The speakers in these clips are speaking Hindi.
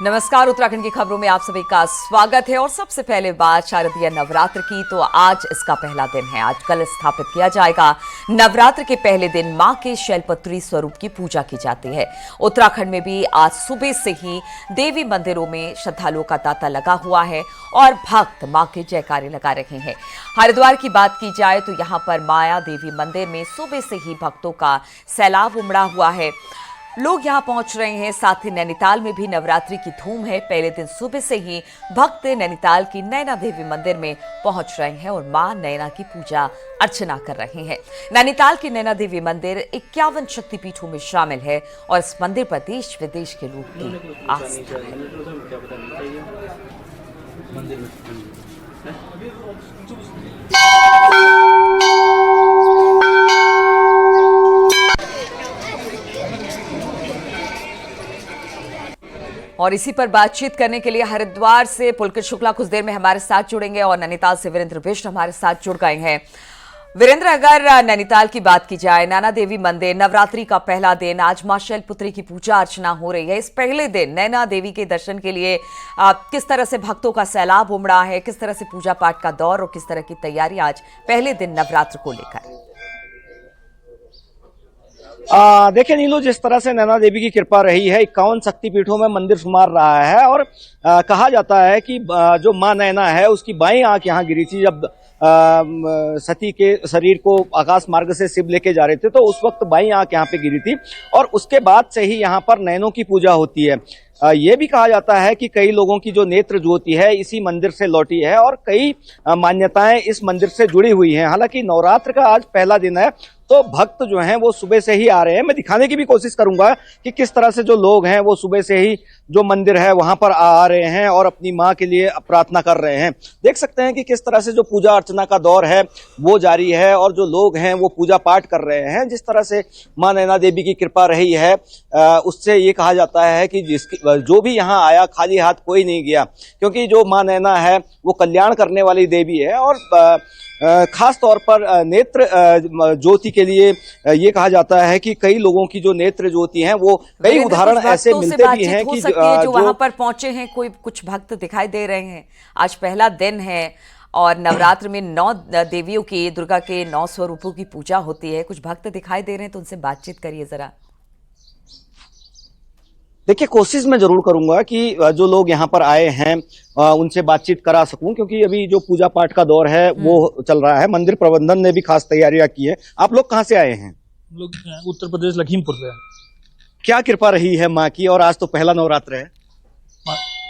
नमस्कार, उत्तराखंड की खबरों में आप सभी का स्वागत है। और सबसे पहले बात शारदीय नवरात्र की, तो आज इसका पहला दिन है। आज कल स्थापित किया जाएगा। नवरात्र के पहले दिन मां के शैलपुत्री स्वरूप की पूजा की जाती है। उत्तराखंड में भी आज सुबह से ही देवी मंदिरों में श्रद्धालुओं का तांता लगा हुआ है और भक्त मां के जयकारे लगा रहे हैं। हरिद्वार की बात की जाए तो यहां पर माया देवी मंदिर में सुबह से ही भक्तों का सैलाब उमड़ा हुआ है। लोग यहां पहुंच रहे हैं। साथ ही नैनीताल में भी नवरात्रि की धूम है। पहले दिन सुबह से ही भक्त नैनीताल की नैना देवी मंदिर में पहुंच रहे हैं और मां नैना की पूजा अर्चना कर रहे हैं। नैनीताल की नैना देवी मंदिर 51 शक्तिपीठों में शामिल है और इस मंदिर पर देश विदेश के लोग की आस्था है। और इसी पर बातचीत करने के लिए हरिद्वार से पुलकित शुक्ला कुछ देर में हमारे साथ जुड़ेंगे और नैनीताल से वीरेंद्र बिष्ट हमारे साथ जुड़ गए हैं। वीरेंद्र, अगर नैनीताल की बात की जाए, नैना देवी मंदिर, नवरात्रि का पहला दिन, आज मां शैलपुत्री की पूजा अर्चना हो रही है। इस पहले दिन नैना देवी के दर्शन के लिए किस तरह से भक्तों का सैलाब उमड़ा है, किस तरह से पूजा पाठ का दौर और किस तरह की तैयारी आज पहले दिन नवरात्र को लेकर? देखिए नीलू, जिस तरह से नैना देवी की कृपा रही है, 51 शक्तिपीठों में मंदिर शुमार रहा है और कहा जाता है कि जो मां नैना है उसकी बाईं आंख यहाँ गिरी थी जब सती के शरीर को आकाश मार्ग से शिव लेके जा रहे थे, तो उस वक्त बाईं आंख यहाँ पे गिरी थी और उसके बाद से ही यहाँ पर नैनों की पूजा होती है। ये भी कहा जाता है कि कई लोगों की जो नेत्र ज्योति है इसी मंदिर से लौटी है और कई मान्यताएं इस मंदिर से जुड़ी हुई हैं। हालांकि नवरात्र का आज पहला दिन है तो भक्त जो हैं वो सुबह से ही आ रहे हैं। मैं दिखाने की भी कोशिश करूंगा कि किस तरह से जो लोग हैं वो सुबह से ही जो मंदिर है वहां पर आ रहे हैं और अपनी मां के लिए प्रार्थना कर रहे हैं। देख सकते हैं कि किस तरह से जो पूजा अर्चना का दौर है वो जारी है और जो लोग हैं वो पूजा पाठ कर रहे हैं। जिस तरह से मां नैना देवी की कृपा रही है उससे ये कहा जाता है कि जो भी यहाँ आया खाली हाथ कोई नहीं गया, क्योंकि जो मां नैना है वो कल्याण करने वाली देवी है और खास तौर पर नेत्र ज्योति के लिए ये कहा जाता है कि कई लोगों की जो नेत्र ज्योति हैं वो कई उदाहरण ऐसे मिलते भी हैं कि जो वहां पर पहुंचे हैं, कोई कुछ भक्त दिखाई दे रहे हैं। आज पहला दिन है और नवरात्र में 9 देवियों की, दुर्गा के 9 स्वरूपों की पूजा होती है। कुछ भक्त दिखाई दे रहे हैं तो उनसे बातचीत करिए जरा। देखिए, कोशिश मैं जरूर करूंगा कि जो लोग यहाँ पर आए हैं उनसे बातचीत करा सकूं, क्योंकि अभी जो पूजा पाठ का दौर है वो चल रहा है। मंदिर प्रबंधन ने भी खास तैयारियां की है। आप लोग कहाँ से आए हैं? हम लोग उत्तर प्रदेश लखीमपुर से। क्या कृपा रही है माँ की, और आज तो पहला नवरात्र है?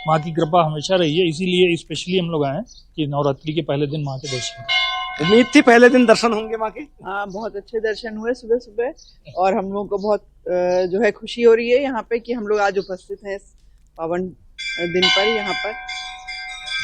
माँ की कृपा हमेशा रही है, इसीलिए स्पेशली हम लोग आए कि नवरात्रि के पहले दिन माँ के दर्शन। उम्मीद थी पहले दिन दर्शन होंगे माँ के? हाँ, बहुत अच्छे दर्शन हुए सुबह सुबह और हम लोगों को बहुत जो है खुशी हो रही है यहाँ पे कि हम लोग आज उपस्थित हैं इस पावन दिन पर यहाँ पर।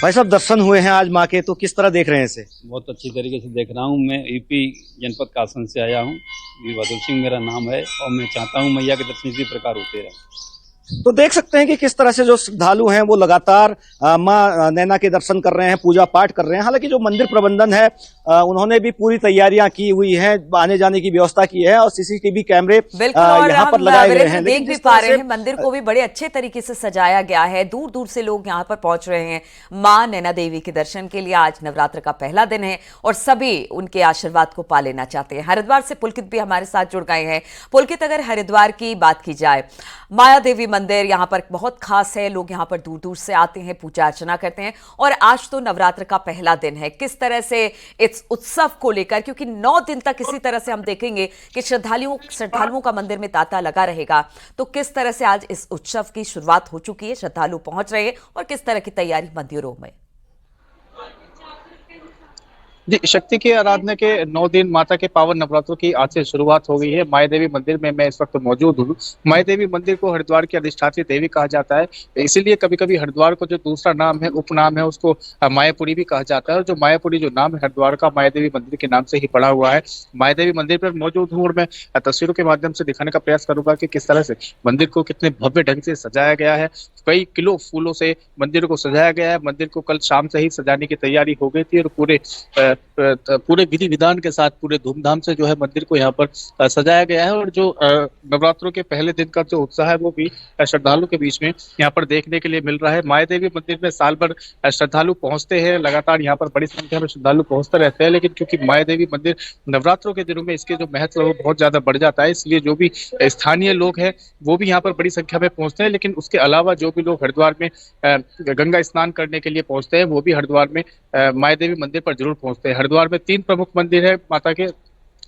भाई साहब, दर्शन हुए हैं आज माँ के, तो किस तरह देख रहे हैं इसे? बहुत अच्छी तरीके से देख रहा हूँ। मैं यूपी जनपद कासन से आया हूँ। वीरभद्र सिंह मेरा नाम है और मैं चाहता हूँ मैया के दर्शन इसी प्रकार होते रहे। तो देख सकते हैं कि किस तरह से जो श्रद्धालु हैं वो लगातार मां नैना के दर्शन कर रहे हैं, पूजा पाठ कर रहे हैं। हालांकि जो मंदिर प्रबंधन है उन्होंने भी पूरी तैयारियां की हुई हैं, आने जाने की व्यवस्था की है और सीसीटीवी कैमरे यहाँ पर लगाए गए हैं। देख भी पा रहे हैं मंदिर को भी बड़े अच्छे तरीके से सजाया गया है। दूर दूर से लोग यहाँ पर पहुंच रहे हैं मां नैना देवी के दर्शन के लिए। आज नवरात्र का पहला दिन है और सभी उनके आशीर्वाद को पा लेना चाहते हैं। हरिद्वार से पुलकित भी हमारे साथ जुड़ गए हैं। पुलकित, अगर हरिद्वार की बात की जाए, माया देवी मंदिर यहाँ पर बहुत खास है। लोग यहाँ पर दूर दूर से आते हैं, पूजा अर्चना करते हैं और आज तो नवरात्र का पहला दिन है। किस तरह से इस उत्सव को लेकर, क्योंकि 9 दिन तक इसी तरह से हम देखेंगे कि श्रद्धालुओं का मंदिर में तांता लगा रहेगा, तो किस तरह से आज इस उत्सव की शुरुआत हो चुकी है, श्रद्धालु पहुंच रहे हैं और किस तरह की तैयारी मंदिरों में? जी, शक्ति की आराधना के 9 दिन माता के पावन नवरात्रों की आज से शुरुआत हो गई है। माया देवी मंदिर में मैं इस वक्त मौजूद हूँ। माया देवी मंदिर को हरिद्वार की अधिष्ठात्री देवी कहा जाता है, इसीलिए कभी कभी हरिद्वार को जो दूसरा नाम है, उपनाम है, उसको मायापुरी भी कहा जाता है। और जो मायापुरी जो नाम है हरिद्वार का, माया देवी मंदिर के नाम से ही पड़ा हुआ है। माया देवी मंदिर पर मौजूद हूँ और मैं तस्वीरों के माध्यम से दिखाने का प्रयास करूंगा कि किस तरह से मंदिर को कितने भव्य ढंग से सजाया गया है। कई किलो फूलों से मंदिर को सजाया गया है। मंदिर को कल शाम से ही सजाने की तैयारी हो गई थी और पूरे विधि विधान के साथ पूरे धूमधाम से जो है मंदिर को यहाँ पर सजाया गया है। और जो नवरात्रों के पहले दिन का जो उत्साह है वो भी श्रद्धालु के बीच में यहाँ पर देखने के लिए मिल रहा है। माया देवी मंदिर में साल भर श्रद्धालु पहुंचते हैं, लगातार यहाँ पर बड़ी संख्या में श्रद्धालु पहुंचते रहते हैं, लेकिन क्योंकि माया देवी मंदिर नवरात्रों के दिनों में इसके जो महत्व है वो बहुत ज्यादा बढ़ जाता है, इसलिए जो भी स्थानीय लोग हैं वो भी यहाँ पर बड़ी संख्या में पहुंचते हैं। लेकिन उसके अलावा जो भी लोग हरिद्वार में गंगा स्नान करने के लिए पहुंचते हैं वो भी हरिद्वार में माया देवी मंदिर पर जरूर पहुंचते हैं। हरिद्वार में 3 प्रमुख मंदिर है माता के,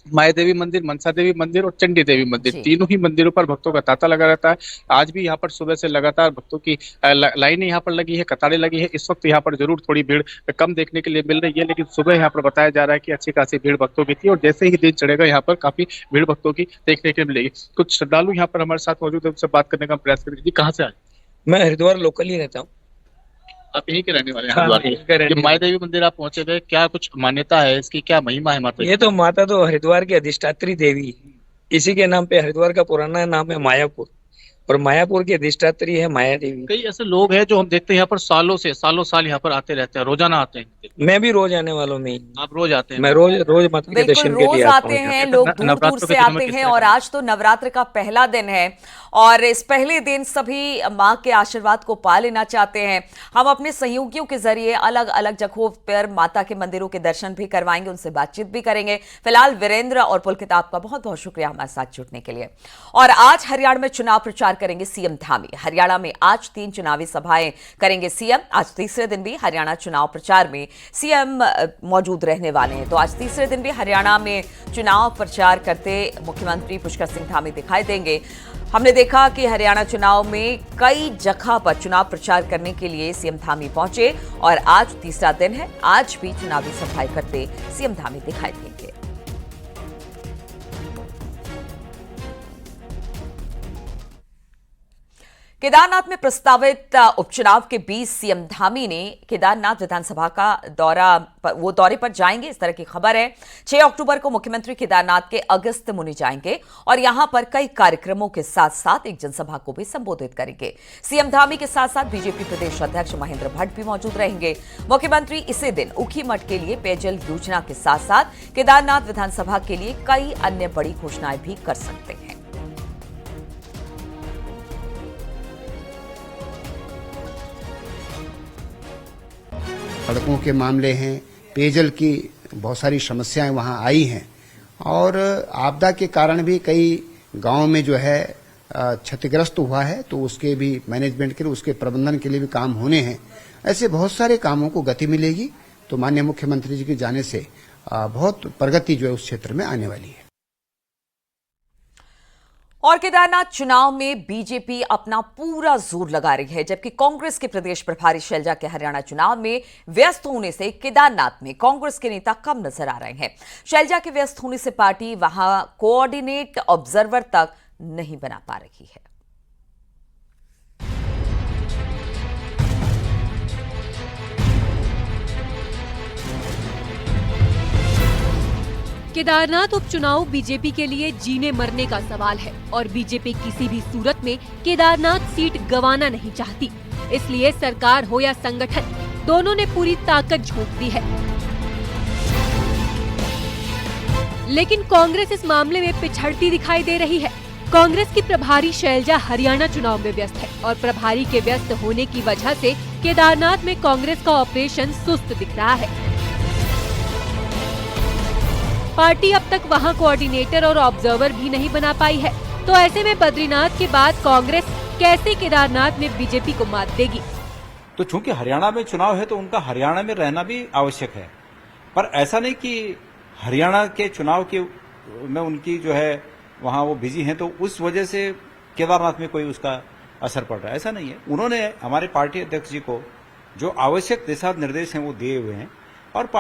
माया देवी मंदिर, मनसा देवी मंदिर और चंडी देवी मंदिर। तीनों ही मंदिरों पर भक्तों का तांता लगा रहता है। आज भी यहाँ पर सुबह से लगातार भक्तों की लाइनें यहाँ पर लगी है, कतारें लगी है। इस वक्त यहाँ पर जरूर थोड़ी भीड़ कम देखने के लिए मिल रही है, लेकिन सुबह यहाँ पर बताया जा रहा है कि अच्छी खासी भीड़ भक्तों की थी और जैसे ही दिन चढ़ेगा यहाँ पर काफी भीड़ भक्तों की देखने के लिए मिलेगी। कुछ श्रद्धालु यहाँ पर हमारे साथ मौजूद है, उनसे बात करने का प्रयास करेंगे। जी, कहाँ से आए? मैं हरिद्वार लोकल ही रहता हूँ। आप यहीं के रहने वाले हैं? हरिद्वार के माया देवी मंदिर आप पहुंचे थे, क्या कुछ मान्यता है इसकी, क्या महिमा है माता? ये तो माता तो हरिद्वार की अधिष्ठात्री देवी, इसी के नाम पे हरिद्वार का पुराना नाम है मायापुर और मायापुर की अधिष्ठात्री है माया देवी। कई ऐसे लोग हैं जो हम देखते हैं यहाँ पर सालों साल यहाँ पर आते रहते हैं, रोजाना आते हैं। मैं भी रोज आने वालों में ही। आप रोज आते हैं? मैं रोज माता के दर्शन के लिए आते हैं, लोग दूर दूर से आते हैं और आज तो नवरात्र का पहला दिन है और इस पहले दिन सभी मां के आशीर्वाद को पा लेना चाहते हैं। हम अपने सहयोगियों के जरिए अलग अलग जगहों पर माता के मंदिरों के दर्शन भी करवाएंगे, उनसे बातचीत भी करेंगे। फिलहाल वीरेंद्र और पुलकित आपका बहुत बहुत शुक्रिया हमारे साथ जुड़ने के लिए। और आज हरियाणा में चुनाव प्रचार करेंगे सीएम धामी। हरियाणा में आज 3 चुनावी सभाएं करेंगे सीएम। आज तीसरे दिन भी हरियाणा चुनाव प्रचार में सीएम मौजूद रहने वाले हैं। तो आज तीसरे दिन भी हरियाणा में चुनाव प्रचार करते मुख्यमंत्री पुष्कर सिंह धामी दिखाई देंगे। हमने देखा कि हरियाणा चुनाव में कई जगह पर चुनाव प्रचार करने के लिए सीएम धामी पहुंचे और आज तीसरा दिन है। आज भी चुनावी सभाएं करते सीएम धामी दिखाई देंगे। केदारनाथ में प्रस्तावित उपचुनाव के बीच सीएम धामी ने केदारनाथ विधानसभा का दौरे पर जाएंगे, इस तरह की खबर है। 6 अक्टूबर को मुख्यमंत्री केदारनाथ के अगस्त्य मुनि जाएंगे और यहां पर कई कार्यक्रमों के साथ साथ एक जनसभा को भी संबोधित करेंगे। सीएम धामी के साथ साथ बीजेपी प्रदेश अध्यक्ष महेंद्र भट्ट भी मौजूद रहेंगे। मुख्यमंत्री इसी दिन ऊखीमठ के लिए पेयजल योजना के साथ साथ केदारनाथ विधानसभा के लिए कई अन्य बड़ी घोषणाएं भी कर सकते हैं। सड़कों के मामले हैं, पेयजल की बहुत सारी समस्याएं वहां आई हैं और आपदा के कारण भी कई गांवों में जो है क्षतिग्रस्त हुआ है, तो उसके भी मैनेजमेंट के लिए, उसके प्रबंधन के लिए भी काम होने हैं। ऐसे बहुत सारे कामों को गति मिलेगी, तो माननीय मुख्यमंत्री जी के जाने से बहुत प्रगति जो है उस क्षेत्र में आने वाली है। और केदारनाथ चुनाव में बीजेपी अपना पूरा जोर लगा रही है, जबकि कांग्रेस के प्रदेश प्रभारी शैलजा के हरियाणा चुनाव में व्यस्त होने से केदारनाथ में कांग्रेस के नेता कम नजर आ रहे हैं। शैलजा के व्यस्त होने से पार्टी वहां कोऑर्डिनेट ऑब्जर्वर तक नहीं बना पा रही है। केदारनाथ उपचुनाव बीजेपी के लिए जीने मरने का सवाल है और बीजेपी किसी भी सूरत में केदारनाथ सीट गंवाना नहीं चाहती। इसलिए सरकार हो या संगठन, दोनों ने पूरी ताकत झोंक दी है। लेकिन कांग्रेस इस मामले में पिछड़ती दिखाई दे रही है। कांग्रेस की प्रभारी शैलजा हरियाणा चुनाव में व्यस्त है और प्रभारी के व्यस्त होने की वजह से केदारनाथ में कांग्रेस का ऑपरेशन सुस्त दिख रहा है। पार्टी अब तक वहां कोऑर्डिनेटर और ऑब्जर्वर भी नहीं बना पाई है, तो ऐसे में बद्रीनाथ के बाद कांग्रेस कैसे केदारनाथ में बीजेपी को मात देगी? तो चूंकि हरियाणा में चुनाव है तो उनका हरियाणा में रहना भी आवश्यक है, पर ऐसा नहीं कि हरियाणा के चुनाव के में उनकी जो है वहां वो बिजी हैं तो उस वजह से केदारनाथ में कोई उसका असर पड़ रहा है, ऐसा नहीं है। उन्होंने हमारे पार्टी अध्यक्ष जी को जो आवश्यक दिशा निर्देश हैं वो दिए हुए हैं और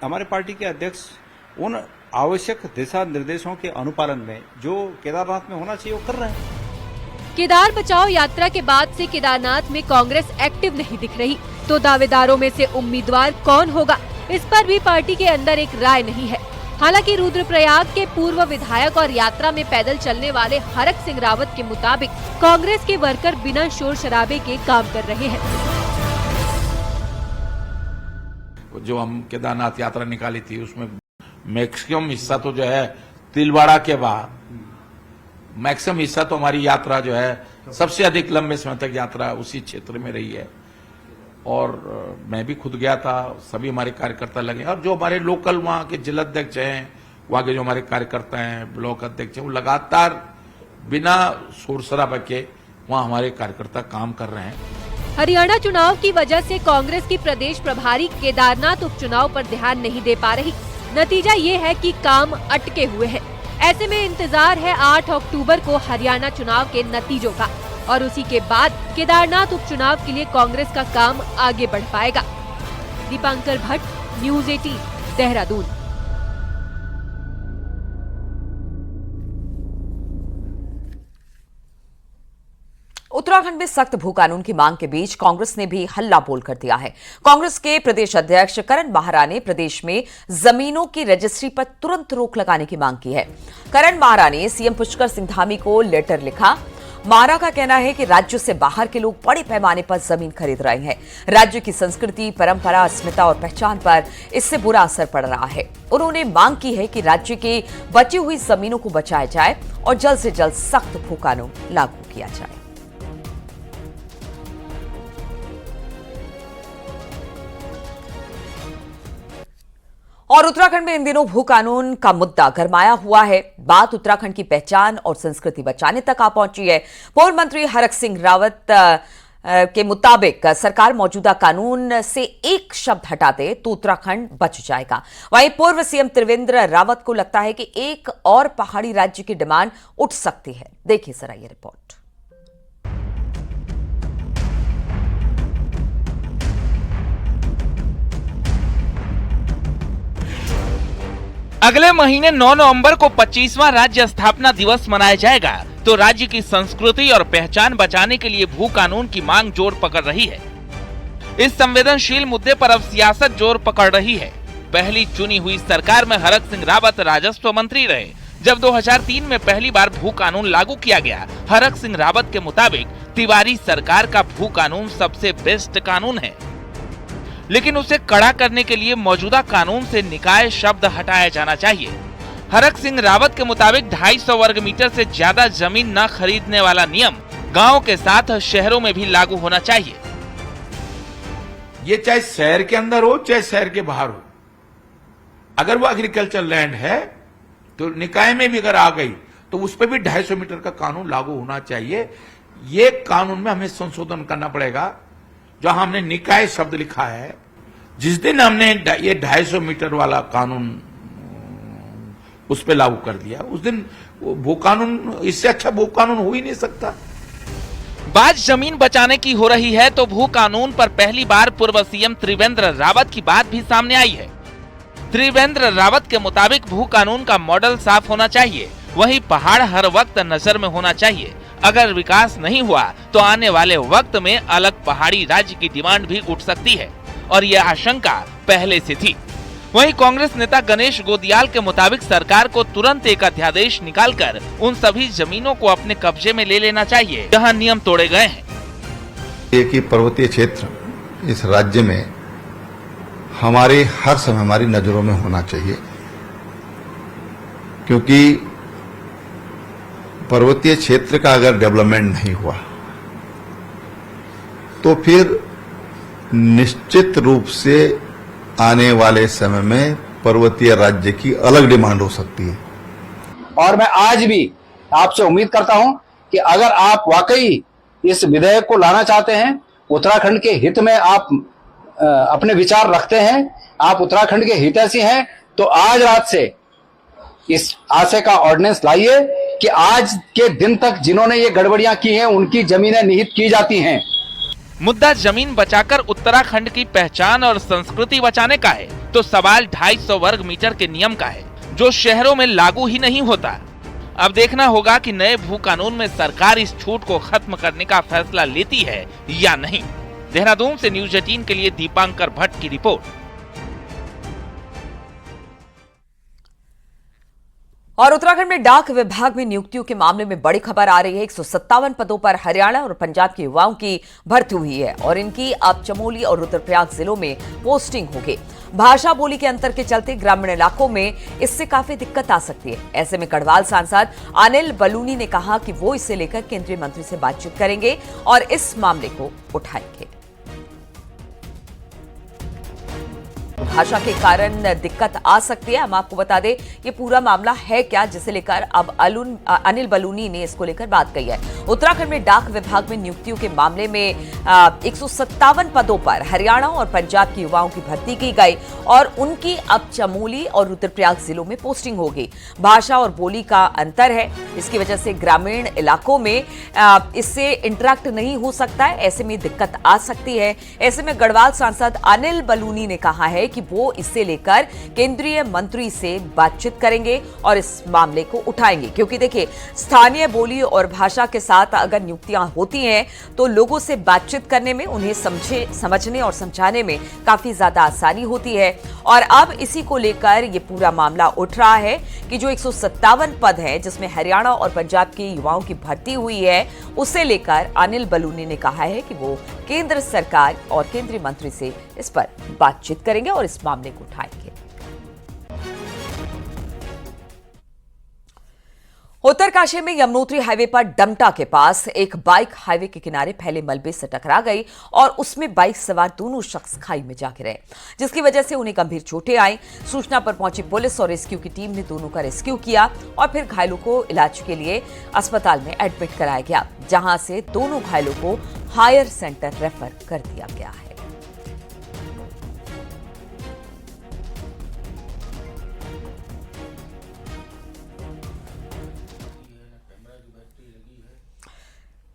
हमारे पार्टी के अध्यक्ष उन आवश्यक दिशा निर्देशों के अनुपालन में जो केदारनाथ में होना चाहिए वो कर रहे हैं। केदार बचाओ यात्रा के बाद से केदारनाथ में कांग्रेस एक्टिव नहीं दिख रही, तो दावेदारों में से उम्मीदवार कौन होगा, इस पर भी पार्टी के अंदर एक राय नहीं है। हालांकि रुद्रप्रयाग के पूर्व विधायक और यात्रा में पैदल चलने वाले हरक सिंह रावत के मुताबिक कांग्रेस के वर्कर बिना शोर शराबे के काम कर रहे हैं। जो हम केदारनाथ यात्रा निकाली थी उसमें मैक्सिमम हिस्सा तो जो है तिलवाड़ा के बाद मैक्सिमम हिस्सा तो हमारी यात्रा जो है सबसे अधिक लंबे समय तक यात्रा उसी क्षेत्र में रही है। और मैं भी खुद गया था, सभी हमारे कार्यकर्ता लगे और जो हमारे लोकल वहाँ के जिला अध्यक्ष हैं, वहाँ के जो हमारे कार्यकर्ता हैं, ब्लॉक अध्यक्ष हैं, वो लगातार बिना शोर शराबा के वहाँ हमारे कार्यकर्ता काम कर रहे हैं। हरियाणा चुनाव की वजह से कांग्रेस की प्रदेश प्रभारी केदारनाथ उपचुनाव पर ध्यान नहीं दे पा रही। नतीजा ये है कि काम अटके हुए हैं। ऐसे में इंतजार है 8 अक्टूबर को हरियाणा चुनाव के नतीजों का और उसी के बाद केदारनाथ उपचुनाव के लिए कांग्रेस का काम आगे बढ़ पाएगा। दीपांकर भट्ट, न्यूज़ 18, देहरादून। उत्तराखंड में सख्त भू कानून की मांग के बीच कांग्रेस ने भी हल्ला बोल कर दिया है। कांग्रेस के प्रदेश अध्यक्ष करण माहरा ने प्रदेश में जमीनों की रजिस्ट्री पर तुरंत रोक लगाने की मांग की है। करण माहरा ने सीएम पुष्कर सिंह धामी को लेटर लिखा। माहरा का कहना है कि राज्यों से बाहर के लोग बड़े पैमाने पर जमीन खरीद रहे हैं। राज्य की संस्कृति, परंपरा, अस्मिता और पहचान पर इससे बुरा असर पड़ रहा है। उन्होंने मांग की है कि राज्य की बची हुई जमीनों को बचाया जाए और जल्द से जल्द सख्त भू कानून लागू किया जाए। और उत्तराखंड में इन दिनों भू कानून का मुद्दा गरमाया हुआ है। बात उत्तराखंड की पहचान और संस्कृति बचाने तक आ पहुंची है। पूर्व मंत्री हरक सिंह रावत के मुताबिक सरकार मौजूदा कानून से एक शब्द हटा दे तो उत्तराखंड बच जाएगा। वहीं पूर्व सीएम त्रिवेंद्र रावत को लगता है कि एक और पहाड़ी राज्य की डिमांड उठ सकती है। देखिए जरा ये रिपोर्ट। अगले महीने 9 नवंबर को 25वां राज्य स्थापना दिवस मनाया जाएगा, तो राज्य की संस्कृति और पहचान बचाने के लिए भू कानून की मांग जोर पकड़ रही है। इस संवेदनशील मुद्दे पर अब सियासत जोर पकड़ रही है। पहली चुनी हुई सरकार में हरक सिंह रावत राजस्व मंत्री रहे। जब 2003 में पहली बार भू कानून लागू किया गया, हरक सिंह रावत के मुताबिक तिवारी सरकार का भू कानून सबसे बेस्ट कानून है, लेकिन उसे कड़ा करने के लिए मौजूदा कानून से निकाय शब्द हटाया जाना चाहिए। हरक सिंह रावत के मुताबिक 250 वर्ग मीटर से ज्यादा जमीन न खरीदने वाला नियम गांव के साथ शहरों में भी लागू होना चाहिए। ये चाहे शहर के अंदर हो चाहे शहर के बाहर हो, अगर वो एग्रीकल्चर लैंड है तो निकाय में भी अगर आ गई तो उस पर भी 250 मीटर का कानून लागू होना चाहिए। ये कानून में हमें संशोधन करना पड़ेगा। जहां हमने निकाय शब्द लिखा है, जिस दिन हमने ये 250 मीटर वाला कानून उस पे लागू कर दिया, उस दिन भू कानून, इससे अच्छा भू कानून हो ही नहीं सकता। बात जमीन बचाने की हो रही है तो भू कानून पर पहली बार पूर्व सीएम त्रिवेंद्र रावत की बात भी सामने आई है। त्रिवेंद्र रावत के मुताबिक भू कानून का मॉडल साफ होना चाहिए, वहीं पहाड़ हर वक्त नजर में होना चाहिए। अगर विकास नहीं हुआ तो आने वाले वक्त में अलग पहाड़ी राज्य की डिमांड भी उठ सकती है और यह आशंका पहले से थी। वहीं कांग्रेस नेता गणेश गोदियाल के मुताबिक सरकार को तुरंत एक अध्यादेश निकालकर उन सभी जमीनों को अपने कब्जे में ले लेना चाहिए जहां नियम तोड़े गए हैं। एक ही पर्वतीय क्षेत्र इस राज्य में हमारे हर समय हमारी नजरों में होना चाहिए, क्योंकि पर्वतीय क्षेत्र का अगर डेवलपमेंट नहीं हुआ तो फिर निश्चित रूप से आने वाले समय में पर्वतीय राज्य की अलग डिमांड हो सकती है। और मैं आज भी आपसे उम्मीद करता हूं कि अगर आप वाकई इस विधेयक को लाना चाहते हैं, उत्तराखंड के हित में आप अपने विचार रखते हैं, आप उत्तराखंड के हितैषी हैं, तो आज रात से इस आशय का ऑर्डिनेंस लाइए कि आज के दिन तक जिन्होंने ये गड़बड़ियां की हैं उनकी जमीनें निहित की जाती हैं। मुद्दा जमीन बचाकर उत्तराखंड की पहचान और संस्कृति बचाने का है तो सवाल 250 वर्ग मीटर के नियम का है, जो शहरों में लागू ही नहीं होता। अब देखना होगा कि नए भू कानून में सरकार इस छूट को खत्म करने का फैसला लेती है या नहीं। देहरादून से न्यूज़ 18 के लिए दीपांकर भट्ट की रिपोर्ट। और उत्तराखंड में डाक विभाग में नियुक्तियों के मामले में बड़ी खबर आ रही है। 157 पदों पर हरियाणा और पंजाब के युवाओं की भर्ती हुई है और इनकी अब चमोली और रुद्रप्रयाग जिलों में पोस्टिंग होगी। भाषा बोली के अंतर के चलते ग्रामीण इलाकों में इससे काफी दिक्कत आ सकती है। ऐसे में गढ़वाल सांसद अनिल बलूनी ने कहा कि वो इसे लेकर केंद्रीय मंत्री से बातचीत करेंगे और इस मामले को उठाएंगे। भाषा के कारण दिक्कत आ सकती है। हम आपको बता दें ये पूरा मामला है क्या, जिसे लेकर अब अनिल बलूनी ने इसको लेकर बात कही है। उत्तराखंड में डाक विभाग में नियुक्तियों के मामले में 157 पदों पर हरियाणा और पंजाब के युवाओं की भर्ती की गई और उनकी अब चमोली और रुद्रप्रयाग जिलों में पोस्टिंग होगी। भाषा और बोली का अंतर है, इसकी वजह से ग्रामीण इलाकों में इससे इंटरेक्ट नहीं हो सकता है। ऐसे में दिक्कत आ सकती है। ऐसे में गढ़वाल सांसद अनिल बलूनी ने कहा है कि वो इसे लेकर केंद्रीय मंत्री से बातचीत करेंगे और इस मामले को उठाएंगे, क्योंकि देखिए स्थानीय बोली और भाषा के साथ अगर नियुक्तियां होती हैं तो लोगों से बातचीत करने में, उन्हें समझने और समझाने में काफी ज्यादा आसानी होती है। और अब इसी को लेकर ये पूरा मामला उठ रहा है कि जो 157 पद है जिसमें हरियाणा और पंजाब के युवाओं की भर्ती हुई है, उसे लेकर अनिल बलूनी ने कहा है कि वो केंद्र सरकार और केंद्रीय मंत्री से इस पर बातचीत करेंगे और इस मामले को उठाएंगे। उत्तरकाशी में यमुनोत्री हाईवे पर डमटा के पास एक बाइक हाईवे के किनारे फैले मलबे से टकरा गई और उसमें बाइक सवार दोनों शख्स खाई में जा गिरे, जिसकी वजह से उन्हें गंभीर चोटें आई। सूचना पर पहुंची पुलिस और रेस्क्यू की टीम ने दोनों का रेस्क्यू किया और फिर घायलों को इलाज के लिए अस्पताल में एडमिट कराया गया, जहां से दोनों घायलों को हायर सेंटर रेफर कर दिया गया है।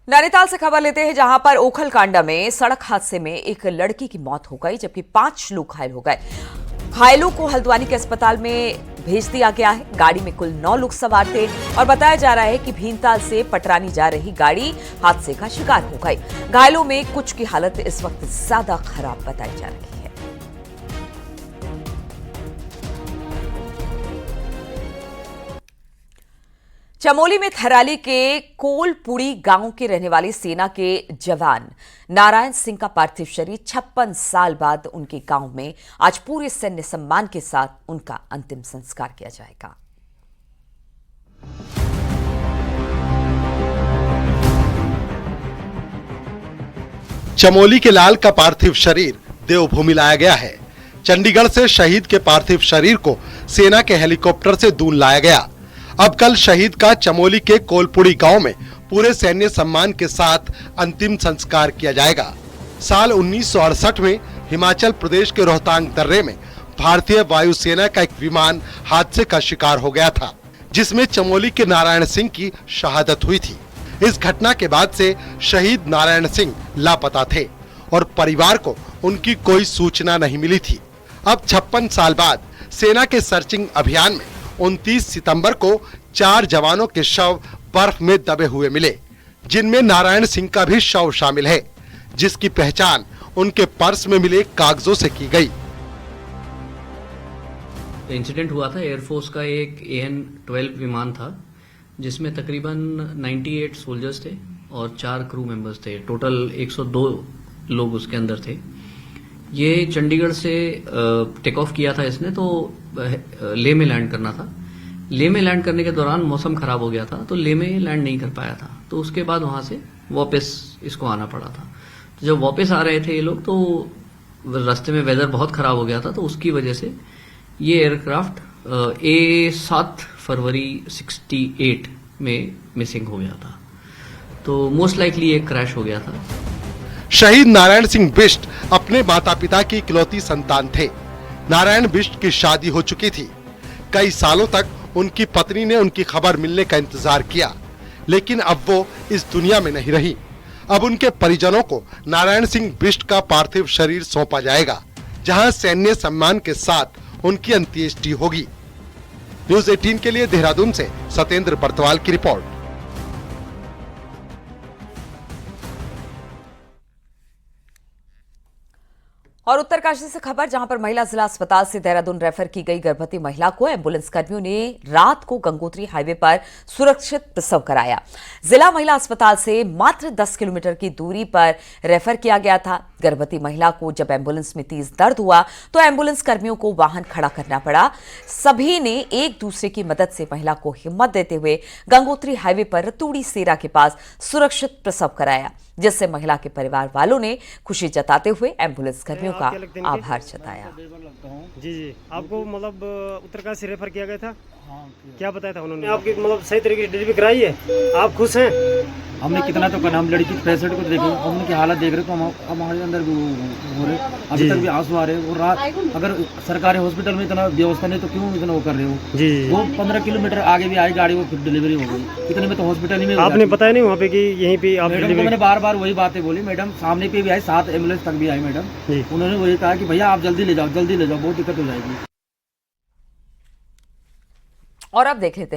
नैनीताल से खबर लेते हैं, जहां पर ओखलकांडा में सड़क हादसे में एक लड़की की मौत हो गई जबकि 5 लोग घायल हो गए। घायलों को हल्द्वानी के अस्पताल में भेज दिया गया है। गाड़ी में कुल 9 लोग सवार थे और बताया जा रहा है कि भीमताल से पटरानी जा रही गाड़ी हादसे का शिकार हो गई। घायलों में कुछ की हालत इस वक्त ज्यादा खराब बताई जा रही है। चमोली में थराली के कोलपुड़ी गांव के रहने वाले सेना के जवान नारायण सिंह का पार्थिव शरीर 56 साल बाद उनके गांव में आज पूरे सैन्य सम्मान के साथ उनका अंतिम संस्कार किया जाएगा। चमोली के लाल का पार्थिव शरीर देवभूमि लाया गया है। चंडीगढ़ से शहीद के पार्थिव शरीर को सेना के हेलीकॉप्टर से दून लाया गया। अब कल शहीद का चमोली के कोलपुड़ी गांव में पूरे सैन्य सम्मान के साथ अंतिम संस्कार किया जाएगा। साल 1968 में हिमाचल प्रदेश के रोहतांग दर्रे में भारतीय वायुसेना का एक विमान हादसे का शिकार हो गया था, जिसमें चमोली के नारायण सिंह की शहादत हुई थी। इस घटना के बाद से शहीद नारायण सिंह लापता थे और परिवार को उनकी कोई सूचना नहीं मिली थी। अब 56 साल बाद सेना के सर्चिंग अभियान में 29 सितंबर को 4 जवानों के शव बर्फ में दबे हुए मिले, जिनमें नारायण सिंह का भी शव शामिल है, जिसकी पहचान उनके पर्स में मिले कागजों से की गई। इंसिडेंट हुआ था, एयरफोर्स का एक AN-12 विमान था जिसमें तकरीबन 98 सोल्जर्स थे और 4 क्रू मेंबर्स थे। टोटल 102 लोग उसके अंदर थे। ये चंडीगढ़ से टेक ऑफ किया था इसने, तो लेह में लैंड करना था। लेह में लैंड करने के दौरान मौसम खराब हो गया था, तो लेह में लैंड नहीं कर पाया था। तो उसके बाद वहां से वापस इसको आना पड़ा था। तो जब वापस आ रहे थे ये लोग, तो रास्ते में वेदर बहुत खराब हो गया था, तो उसकी वजह से ये एयरक्राफ्ट A7 फरवरी 68 में मिसिंग हो गया था। तो मोस्ट लाइकली ये क्रैश हो गया था। शहीद नारायण सिंह बिष्ट अपने माता पिता की इकलौती संतान थे। नारायण बिष्ट की शादी हो चुकी थी। कई सालों तक उनकी पत्नी ने उनकी खबर मिलने का इंतजार किया, लेकिन अब वो इस दुनिया में नहीं रही। अब उनके परिजनों को नारायण सिंह बिष्ट का पार्थिव शरीर सौंपा जाएगा, जहां सैन्य सम्मान के साथ उनकी अंत्येष्टि होगी। न्यूज़ 18 के लिए देहरादून से सतेंद्र बर्तवाल की रिपोर्ट। और उत्तरकाशी से खबर, जहां पर महिला जिला अस्पताल से देहरादून रेफर की गई गर्भवती महिला को एम्बुलेंस कर्मियों ने रात को गंगोत्री हाईवे पर सुरक्षित प्रसव कराया। जिला महिला अस्पताल से मात्र 10 किलोमीटर की दूरी पर रेफर किया गया था। गर्भवती महिला को जब एम्बुलेंस में तेज दर्द हुआ तो एम्बुलेंस कर्मियों को वाहन खड़ा करना पड़ा। सभी ने एक दूसरे की मदद से महिला को हिम्मत देते हुए गंगोत्री हाईवे पर रतूड़ी सेरा के पास सुरक्षित प्रसव कराया, जिससे महिला के परिवार वालों ने खुशी जताते हुए एम्बुलेंस कर्मियों का आभार जताया। जी जी, आपको मतलब उत्तरकाशी रेफर किया गया था? हाँ, क्या बताया था उन्होंने? आपकी मतलब सही तरीके से डिलीवरी कराई है, आप खुश हैं? हमने कितना तो करना, हम लड़की के पेशेंट को देखे, हम उनकी हालत देख रहे तो हम हमारे अंदर हो रहे, अभी तक भी आंसू आ रहे हैं। और रात अगर सरकारी हॉस्पिटल में इतना व्यवस्था नहीं तो क्यों इतना वो कर रहे हो? जी, वो 15 किलोमीटर आगे भी आई गाड़ी, वो फिर डिलीवरी हो गई। इतने में तो हॉस्पिटल में आपने बताया नहीं वहाँ पे कि यहीं पे आप? मैडम मैंने बार बार वही बातें बोली, मैडम सामने पे भी आई, 7 एम्बुलेंस तक भी आई मैडम, उन्होंने वही कहा कि भैया आप जल्दी ले जाओ, बहुत दिक्कत हो जाएगी। और अब देख लेते हैं